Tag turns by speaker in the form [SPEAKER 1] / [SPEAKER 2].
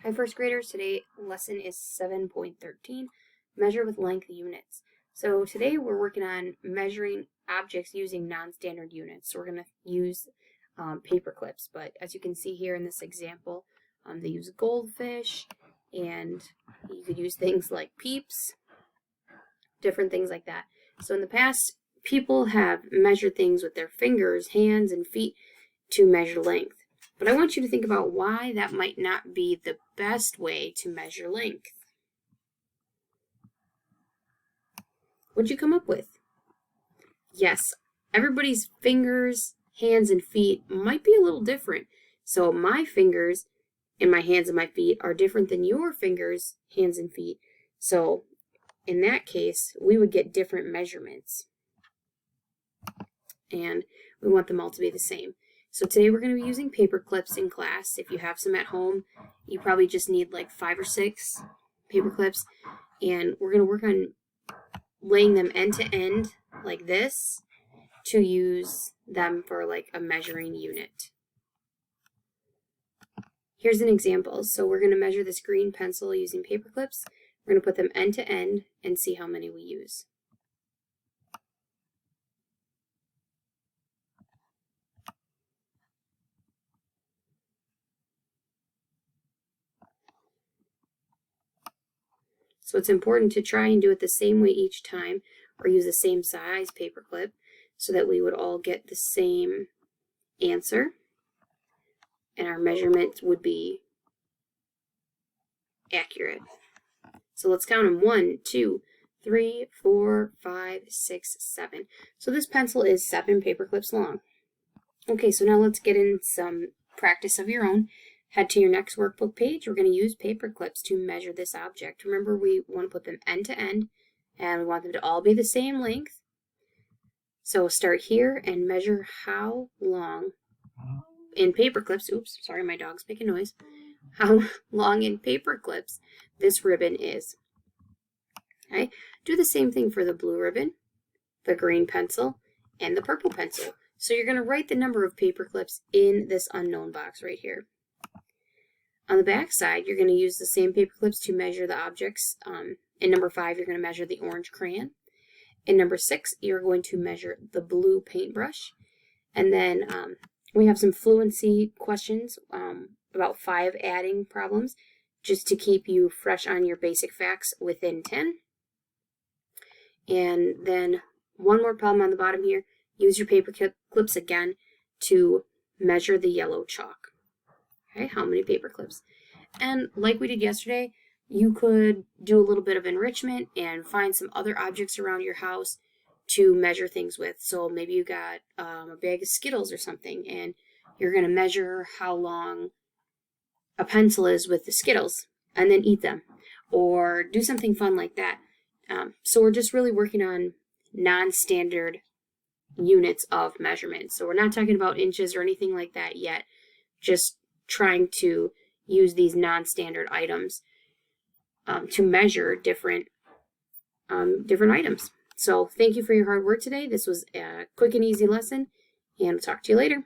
[SPEAKER 1] Hi, first graders. Today lesson is 7.13, measure with length units. So today we're working on measuring objects using non-standard units. So we're going to use paper clips, but as you can see here in this example, they use goldfish, and you could use things like peeps, different things like that. So in the past, people have measured things with their fingers, hands, and feet to measure length. But I want you to think about why that might not be the best way to measure length. What'd you come up with? Yes, everybody's fingers, hands, and feet might be a little different. So my fingers and my hands and my feet are different than your fingers, hands, and feet. So in that case, we would get different measurements. And we want them all to be the same. So today we're going to be using paper clips in class. If you have some at home, you probably just need like 5 or 6 paper clips. And we're going to work on laying them end to end like this to use them for like a measuring unit. Here's an example. So we're going to measure this green pencil using paper clips. We're going to put them end to end and see how many we use. So it's important to try and do it the same way each time, or use the same size paper clip so that we would all get the same answer and our measurement would be accurate. So let's count them. 1, 2, 3, 4, 5, 6, 7. So this pencil is 7 paper clips long. Okay, so now let's get in some practice of your own. Head to your next workbook page. We're going to use paper clips to measure this object. Remember, we want to put them end to end, and we want them to all be the same length. So start here and measure how long in paper clips, oops, sorry, my dog's making noise, how long in paper clips this ribbon is. Okay, do the same thing for the blue ribbon, the green pencil, and the purple pencil. So you're going to write the number of paper clips in this unknown box right here. On the back side, you're going to use the same paper clips to measure the objects. In number 5, you're going to measure the orange crayon. In number 6, you're going to measure the blue paintbrush. And then we have some fluency questions, about 5 adding problems, just to keep you fresh on your basic facts within 10. And then one more problem on the bottom here. Use your paper clips again to measure the yellow chalk. Okay, how many paper clips? And like we did yesterday, you could do a little bit of enrichment and find some other objects around your house to measure things with. So maybe you got a bag of Skittles or something, and you're going to measure how long a pencil is with the Skittles, and then eat them. Or do something fun like that. So we're just really working on non-standard units of measurement. So we're not talking about inches or anything like that yet. Just trying to use these non-standard items to measure different items. So thank you for your hard work today. This was a quick and easy lesson, and I'll talk to you later.